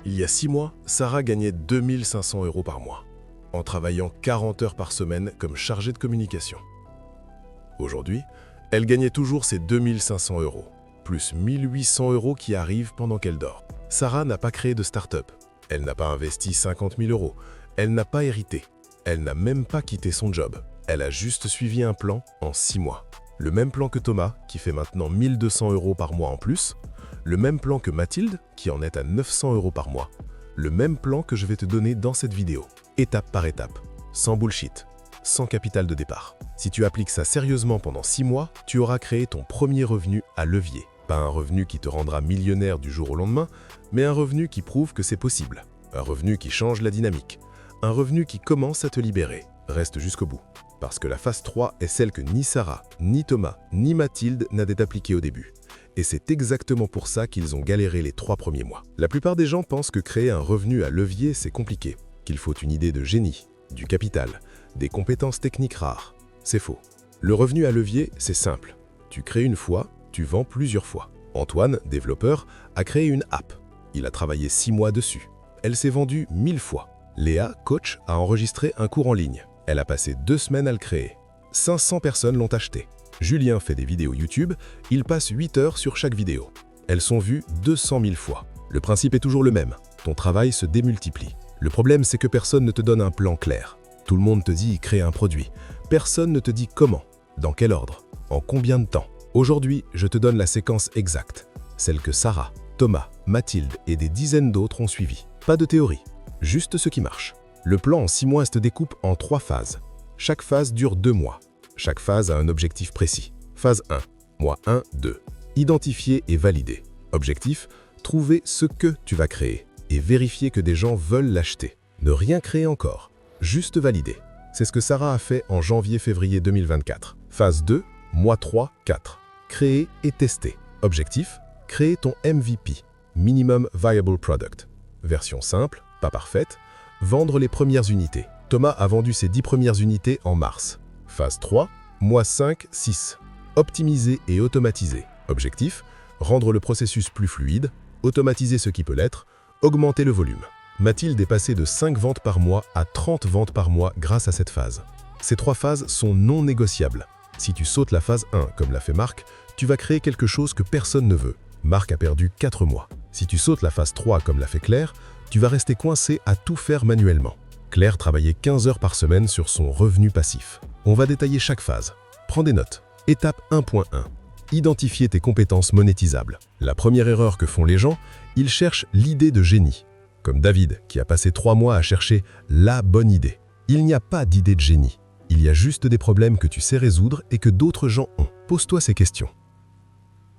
Il y a 6 mois, Sarah gagnait 2 500 € par mois, en travaillant 40 heures par semaine comme chargée de communication. Aujourd'hui, elle gagnait toujours ses 2 500 €, plus 1 800 € qui arrivent pendant qu'elle dort. Sarah n'a pas créé de start-up, elle n'a pas investi 50 000 €, elle n'a pas hérité, elle n'a même pas quitté son job. Elle a juste suivi un plan en 6 mois. Le même plan que Thomas, qui fait maintenant 1 200 € par mois en plus, le même plan que Mathilde, qui en est à 900 € par mois, le même plan que je vais te donner dans cette vidéo, étape par étape, sans bullshit, sans capital de départ. Si tu appliques ça sérieusement pendant 6 mois, tu auras créé ton premier revenu à levier. Pas un revenu qui te rendra millionnaire du jour au lendemain, mais un revenu qui prouve que c'est possible. Un revenu qui change la dynamique. Un revenu qui commence à te libérer. Reste jusqu'au bout. Parce que la phase 3 est celle que ni Sarah, ni Thomas, ni Mathilde n'avaient appliquée au début. Et c'est exactement pour ça qu'ils ont galéré les 3 premiers mois. La plupart des gens pensent que créer un revenu à levier, c'est compliqué, qu'il faut une idée de génie, du capital, des compétences techniques rares. C'est faux. Le revenu à levier, c'est simple. Tu crées une fois, tu vends plusieurs fois. Antoine, développeur, a créé une app. Il a travaillé 6 mois dessus. Elle s'est vendue 1000 fois. Léa, coach, a enregistré un cours en ligne. Elle a passé 2 semaines à le créer. 500 personnes l'ont acheté. Julien fait des vidéos YouTube, il passe 8 heures sur chaque vidéo. Elles sont vues 200 000 fois. Le principe est toujours le même, ton travail se démultiplie. Le problème, c'est que personne ne te donne un plan clair. Tout le monde te dit créer un produit. Personne ne te dit comment, dans quel ordre, en combien de temps. Aujourd'hui, je te donne la séquence exacte, celle que Sarah, Thomas, Mathilde et des dizaines d'autres ont suivi. Pas de théorie, juste ce qui marche. Le plan en 6 mois se découpe en 3 phases. Chaque phase dure 2 mois. Chaque phase a un objectif précis. Phase 1, mois 1, 2. Identifier et valider. Objectif, trouver ce que tu vas créer et vérifier que des gens veulent l'acheter. Ne rien créer encore, juste valider. C'est ce que Sarah a fait en janvier-février 2024. Phase 2, mois 3, 4. Créer et tester. Objectif, créer ton MVP, Minimum Viable Product. Version simple, pas parfaite, vendre les premières unités. Thomas a vendu ses 10 premières unités en mars. Phase 3, mois 5, 6. Optimiser et automatiser. Objectif, rendre le processus plus fluide, automatiser ce qui peut l'être, augmenter le volume. Mathilde est passée de 5 ventes par mois à 30 ventes par mois grâce à cette phase. Ces 3 phases sont non négociables. Si tu sautes la phase 1, comme l'a fait Marc, tu vas créer quelque chose que personne ne veut. Marc a perdu 4 mois. Si tu sautes la phase 3, comme l'a fait Claire, tu vas rester coincé à tout faire manuellement. Claire travaillait 15 heures par semaine sur son revenu passif. On va détailler chaque phase. Prends des notes. Étape 1.1. Identifier tes compétences monétisables. La première erreur que font les gens, ils cherchent l'idée de génie. Comme David, qui a passé 3 mois à chercher la bonne idée. Il n'y a pas d'idée de génie. Il y a juste des problèmes que tu sais résoudre et que d'autres gens ont. Pose-toi ces questions.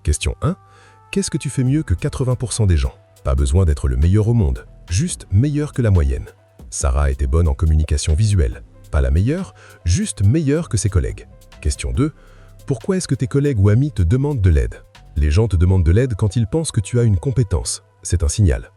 Question 1. Qu'est-ce que tu fais mieux que 80% des gens? Pas besoin d'être le meilleur au monde, juste meilleur que la moyenne. Sarah était bonne en communication visuelle. Pas la meilleure, juste meilleure que ses collègues. Question 2. Pourquoi est-ce que tes collègues ou amis te demandent de l'aide? Les gens te demandent de l'aide quand ils pensent que tu as une compétence. C'est un signal.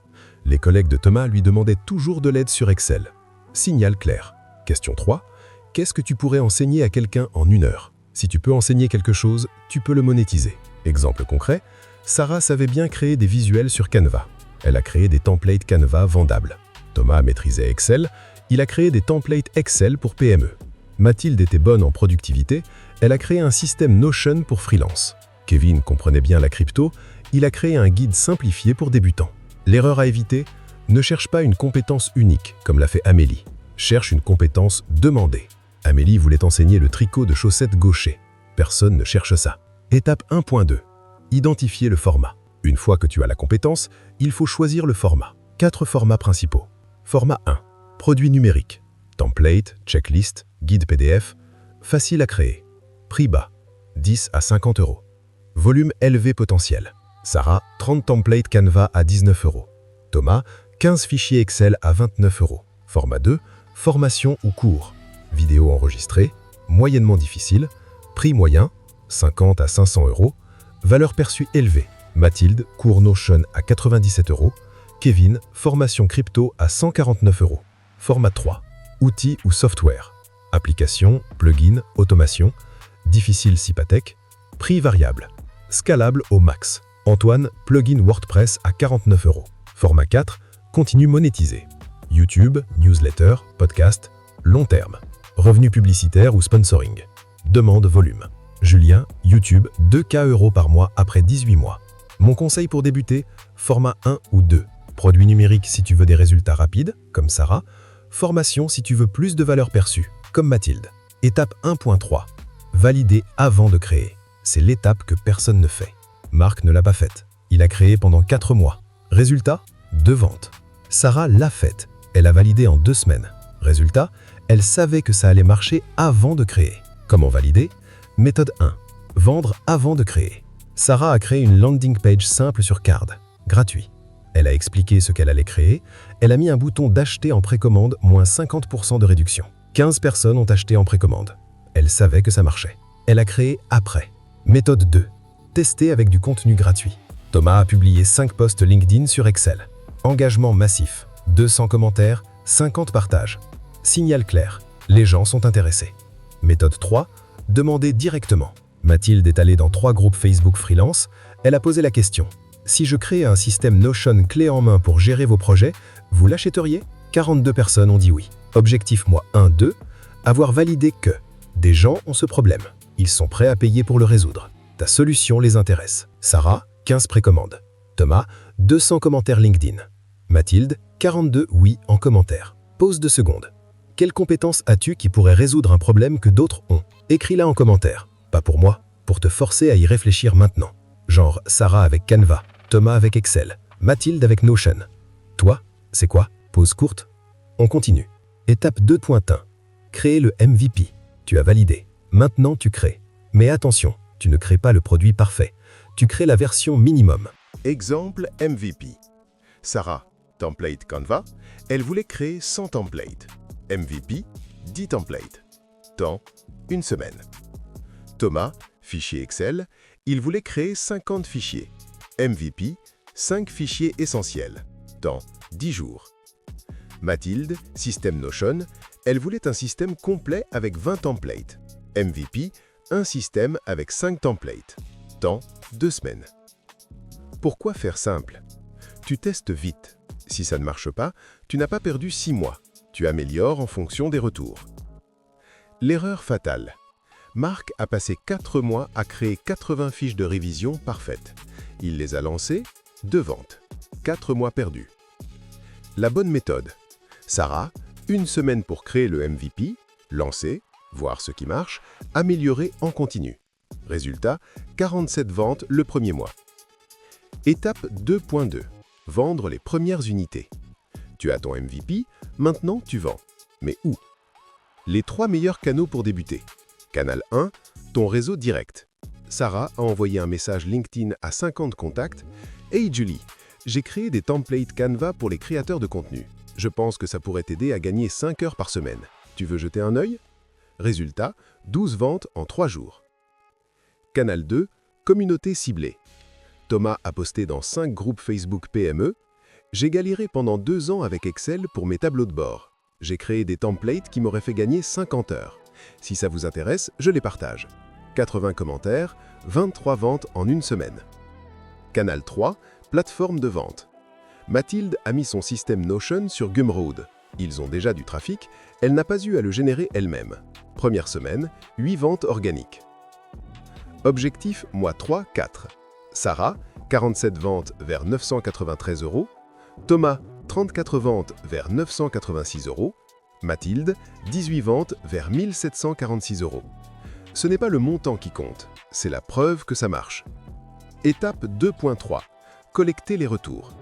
Les collègues de Thomas lui demandaient toujours de l'aide sur Excel. Signal clair. Question 3. Qu'est-ce que tu pourrais enseigner à quelqu'un en 1 heure? Si tu peux enseigner quelque chose, tu peux le monétiser. Exemple concret, Sarah savait bien créer des visuels sur Canva. Elle a créé des templates Canva vendables. Thomas maîtrisait Excel, il a créé des templates Excel pour PME. Mathilde était bonne en productivité, elle a créé un système Notion pour freelance. Kevin comprenait bien la crypto, il a créé un guide simplifié pour débutants. L'erreur à éviter, ne cherche pas une compétence unique, comme l'a fait Amélie. Cherche une compétence demandée. Amélie voulait enseigner le tricot de chaussettes gaucher. Personne ne cherche ça. Étape 1.2. Identifier le format. Une fois que tu as la compétence, il faut choisir le format. 4 formats principaux. Format 1. Produit numérique. Template, checklist, guide PDF. Facile à créer. Prix bas. 10 à 50 €. Volume élevé potentiel. Sarah, 30 templates Canva à 19 €. Thomas, 15 fichiers Excel à 29 €. Format 2. Formation ou cours. Vidéo enregistrée. Moyennement difficile. Prix moyen. 50 à 500 €. Valeur perçue élevée. Mathilde, cours Notion à 97 €. Kevin, formation crypto à 149 €. Format 3. Outils ou software. Application, plugin, automation. Difficile Sypathèque. Prix variable. Scalable au max. Antoine, plugin WordPress à 49 €. Format 4. Continue monétisé. YouTube, newsletter, podcast, long terme. Revenus publicitaires ou sponsoring. Demande volume. Julien, YouTube, 2K € par mois après 18 mois. Mon conseil pour débuter, format 1 ou 2. Produit numérique si tu veux des résultats rapides, comme Sarah. Formation si tu veux plus de valeur perçue, comme Mathilde. Étape 1.3. Valider avant de créer. C'est l'étape que personne ne fait. Marc ne l'a pas faite. Il a créé pendant 4 mois. Résultat, 2 ventes. Sarah l'a faite. Elle a validé en 2 semaines. Résultat, elle savait que ça allait marcher avant de créer. Comment valider? Méthode 1. Vendre avant de créer. Sarah a créé une landing page simple sur Card, gratuit. Elle a expliqué ce qu'elle allait créer. Elle a mis un bouton d'acheter en précommande, moins 50% de réduction. 15 personnes ont acheté en précommande. Elle savait que ça marchait. Elle a créé après. Méthode 2. Tester avec du contenu gratuit. Thomas a publié 5 posts LinkedIn sur Excel. Engagement massif. 200 commentaires, 50 partages. Signal clair. Les gens sont intéressés. Méthode 3. Demander directement. Mathilde est allée dans 3 groupes Facebook freelance. Elle a posé la question. Si je crée un système Notion clé en main pour gérer vos projets, vous l'achèteriez? 42 personnes ont dit oui. Objectif mois 1, 2. Avoir validé que des gens ont ce problème. Ils sont prêts à payer pour le résoudre. Ta solution les intéresse. Sarah, 15 précommandes. Thomas, 200 commentaires LinkedIn. Mathilde, 42 oui en commentaire. Pause 2 secondes. Quelles compétences as-tu qui pourraient résoudre un problème que d'autres ont? Écris-la en commentaire. Pas pour moi, pour te forcer à y réfléchir maintenant. Genre Sarah avec Canva, Thomas avec Excel, Mathilde avec Notion. Toi, c'est quoi? Pause courte. On continue. Étape 2.1. Créer le MVP. Tu as validé. Maintenant tu crées. Mais attention, tu ne crées pas le produit parfait. Tu crées la version minimum. Exemple MVP. Sarah, template Canva, elle voulait créer 100 templates. MVP, 10 templates. Temps, 1 semaine. Thomas, fichier Excel, il voulait créer 50 fichiers. MVP, 5 fichiers essentiels. Temps, 10 jours. Mathilde, système Notion, elle voulait un système complet avec 20 templates. MVP, un système avec 5 templates. Temps, 2 semaines. Pourquoi faire simple? Tu testes vite. Si ça ne marche pas, tu n'as pas perdu 6 mois. Tu améliores en fonction des retours. L'erreur fatale. Marc a passé 4 mois à créer 80 fiches de révision parfaites. Il les a lancées, 2 ventes. 4 mois perdus. La bonne méthode. Sarah, 1 semaine pour créer le MVP, lancer, voir ce qui marche, améliorer en continu. Résultat, 47 ventes le premier mois. Étape 2.2. Vendre les premières unités. Tu as ton MVP, maintenant tu vends. Mais où? Les 3 meilleurs canaux pour débuter. Canal 1, ton réseau direct. Sarah a envoyé un message LinkedIn à 50 contacts. « Hey Julie, j'ai créé des templates Canva pour les créateurs de contenu. Je pense que ça pourrait t'aider à gagner 5 heures par semaine. Tu veux jeter un œil ?» Résultat, 12 ventes en 3 jours. Canal 2, communauté ciblée. Thomas a posté dans 5 groupes Facebook PME. « J'ai galéré pendant 2 ans avec Excel pour mes tableaux de bord. J'ai créé des templates qui m'auraient fait gagner 50 heures. Si ça vous intéresse, je les partage. » 80 commentaires, 23 ventes en 1 semaine. Canal 3, plateforme de vente. Mathilde a mis son système Notion sur Gumroad. Ils ont déjà du trafic, elle n'a pas eu à le générer elle-même. Première semaine, 8 ventes organiques. Objectif mois 3, 4. Sarah, 47 ventes vers 993 €. Thomas, 34 ventes vers 986 €. Mathilde, 18 ventes vers 1746 €. Ce n'est pas le montant qui compte, c'est la preuve que ça marche. Étape 2.3. Collecter les retours.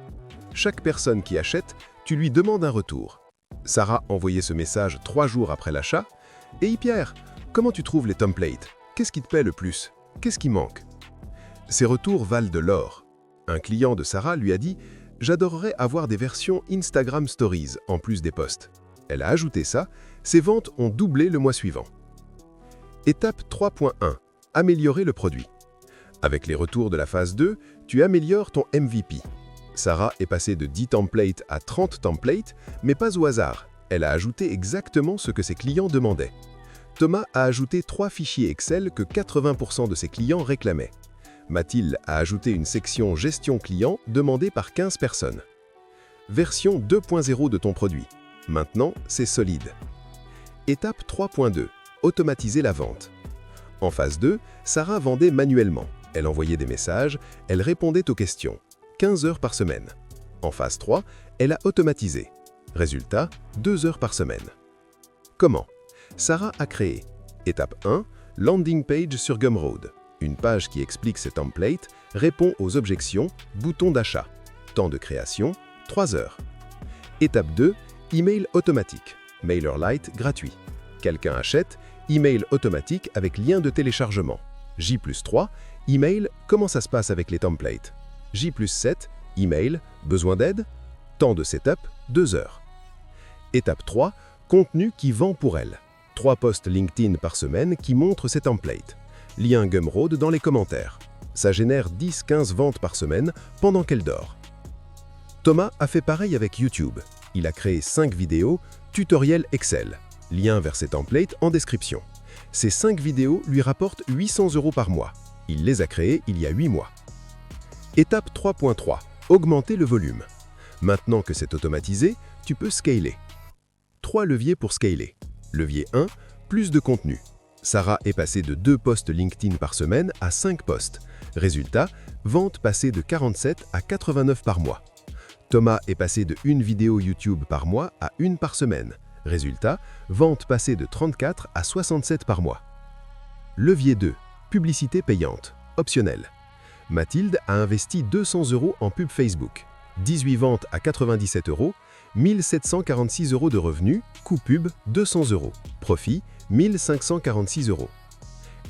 Chaque personne qui achète, tu lui demandes un retour. Sarah envoyait ce message 3 jours après l'achat. « Hey Pierre, comment tu trouves les templates? Qu'est-ce qui te plaît le plus? Qu'est-ce qui manque ?» Ces retours valent de l'or. Un client de Sarah lui a dit « J'adorerais avoir des versions Instagram Stories en plus des posts. » Elle a ajouté ça, ses ventes ont doublé le mois suivant. Étape 3.1. Améliorer le produit. Avec les retours de la phase 2, tu améliores ton MVP. Sarah est passée de 10 templates à 30 templates, mais pas au hasard. Elle a ajouté exactement ce que ses clients demandaient. Thomas a ajouté 3 fichiers Excel que 80% de ses clients réclamaient. Mathilde a ajouté une section gestion client demandée par 15 personnes. version 2.0 de ton produit. Maintenant, c'est solide. Étape 3.2. Automatiser la vente. En phase 2, Sarah vendait manuellement. Elle envoyait des messages, elle répondait aux questions. 15 heures par semaine. En phase 3, elle a automatisé. Résultat, 2 heures par semaine. Comment? Sarah a créé. Étape 1, landing page sur Gumroad. Une page qui explique ses templates, répond aux objections, bouton d'achat. Temps de création, 3 heures. Étape 2, email automatique. MailerLite gratuit. Quelqu'un achète, email automatique avec lien de téléchargement. J+3, email, comment ça se passe avec les templates? J+7, email, besoin d'aide? Temps de setup, 2 heures. Étape 3, contenu qui vend pour elle. 3 posts LinkedIn par semaine qui montrent ses templates. Lien Gumroad dans les commentaires. Ça génère 10-15 ventes par semaine pendant qu'elle dort. Thomas a fait pareil avec YouTube. Il a créé 5 vidéos, tutoriel Excel. Lien vers ses templates en description. Ces 5 vidéos lui rapportent 800 € par mois. Il les a créées il y a 8 mois. Étape 3.3. Augmenter le volume. Maintenant que c'est automatisé, tu peux scaler. 3 leviers pour scaler. Levier 1, plus de contenu. Sarah est passée de 2 posts LinkedIn par semaine à 5 posts. Résultat, vente passée de 47 à 89 par mois. Thomas est passé de 1 vidéo YouTube par mois à 1 par semaine. Résultat, vente passée de 34 à 67 par mois. Levier 2, publicité payante, optionnelle. Mathilde a investi 200 € en pub Facebook. 18 ventes à 97 €, 1746 € de revenus, coût pub 200 €, profit 1546 €.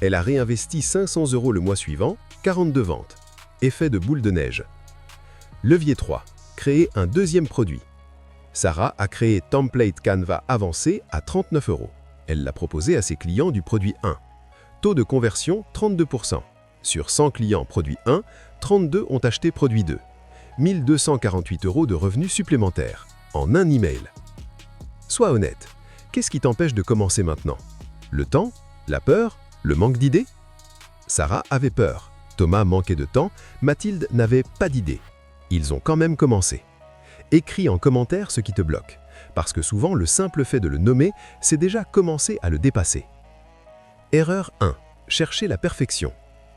Elle a réinvesti 500 € le mois suivant, 42 ventes. Effet de boule de neige. Levier 3, créer un deuxième produit. Sarah a créé Template Canva avancé à 39 €. Elle l'a proposé à ses clients du produit 1. Taux de conversion 32%. Sur 100 clients produit 1, 32 ont acheté produit 2. 1248 € de revenus supplémentaires, en un email. Sois honnête, qu'est-ce qui t'empêche de commencer maintenant? Le temps? La peur? Le manque d'idées? Sarah avait peur, Thomas manquait de temps, Mathilde n'avait pas d'idée. Ils ont quand même commencé. Écris en commentaire ce qui te bloque, parce que souvent le simple fait de le nommer, c'est déjà commencer à le dépasser. Erreur 1. Chercher la perfection.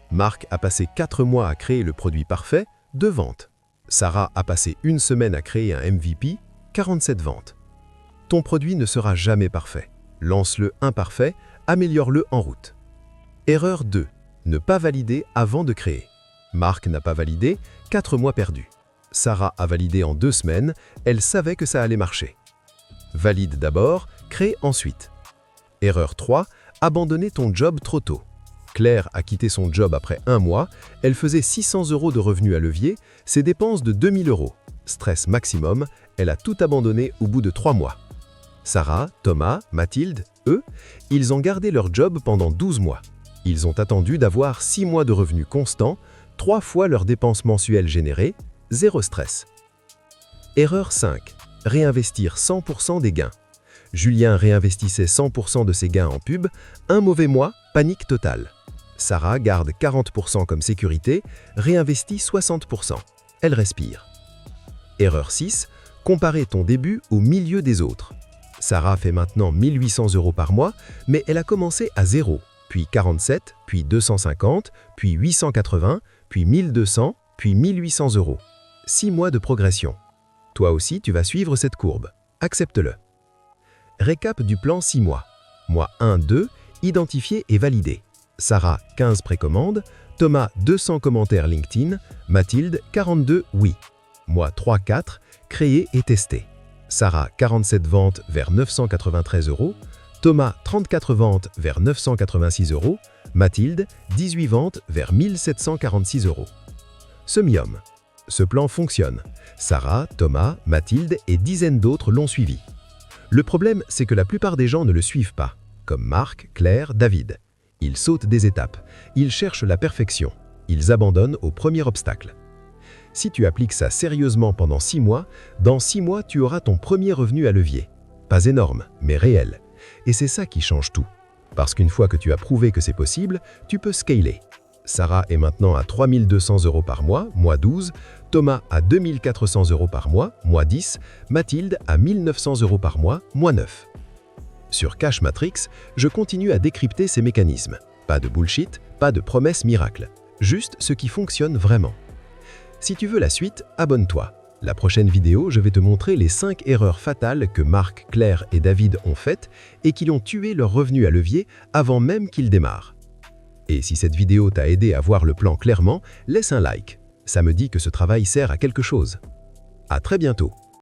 Marc a passé 4 mois à créer le produit parfait, 2 ventes. Sarah a passé 1 semaine à créer un MVP, 47 ventes. Ton produit ne sera jamais parfait. Lance-le imparfait, améliore-le en route. Erreur 2. Ne pas valider avant de créer. Marc n'a pas validé, 4 mois perdus. Sarah a validé en 2 semaines, elle savait que ça allait marcher. Valide d'abord, crée ensuite. Erreur 3. Abandonner ton job trop tôt. Claire a quitté son job après 1 mois, elle faisait 600 € de revenus à levier, ses dépenses de 2000 €. Stress maximum, elle a tout abandonné au bout de 3 mois. Sarah, Thomas, Mathilde, eux, ils ont gardé leur job pendant 12 mois. Ils ont attendu d'avoir 6 mois de revenus constants, 3 fois leurs dépenses mensuelles générées, 0 stress. Erreur 5. Réinvestir 100% des gains. Julien réinvestissait 100% de ses gains en pub, un mauvais mois, panique totale. Sarah garde 40% comme sécurité, réinvestit 60%. Elle respire. Erreur 6. Comparer ton début au milieu des autres. Sarah fait maintenant 1800 € par mois, mais elle a commencé à 0, puis 47, puis 250, puis 880, puis 1200, puis 1800 €. 6 mois de progression. Toi aussi, tu vas suivre cette courbe. Accepte-le. Récap du plan 6 mois. Mois 1, 2, identifié et validé. Sarah, 15 précommandes. Thomas, 200 commentaires LinkedIn. Mathilde, 42 oui. Mois 3, 4, créé et testé. Sarah, 47 ventes vers 993 €. Thomas, 34 ventes vers 986 €. Mathilde, 18 ventes vers 1746 €. Semium. Ce plan fonctionne. Sarah, Thomas, Mathilde et dizaines d'autres l'ont suivi. Le problème, c'est que la plupart des gens ne le suivent pas, comme Marc, Claire, David. Ils sautent des étapes, ils cherchent la perfection, ils abandonnent au premier obstacle. Si tu appliques ça sérieusement pendant 6 mois, dans 6 mois, tu auras ton premier revenu à levier. Pas énorme, mais réel. Et c'est ça qui change tout. Parce qu'une fois que tu as prouvé que c'est possible, tu peux scaler. Sarah est maintenant à 3 200 € par mois, mois 12, Thomas à 2 400 € par mois, mois 10, Mathilde à 1 900 € par mois, mois 9. Sur Cash Matrix, je continue à décrypter ces mécanismes. Pas de bullshit, pas de promesses miracles, juste ce qui fonctionne vraiment. Si tu veux la suite, abonne-toi. La prochaine vidéo, je vais te montrer les 5 erreurs fatales que Marc, Claire et David ont faites et qui ont tué leur revenu à levier avant même qu'ils démarrent. Et si cette vidéo t'a aidé à voir le plan clairement, laisse un like. Ça me dit que ce travail sert à quelque chose. À très bientôt.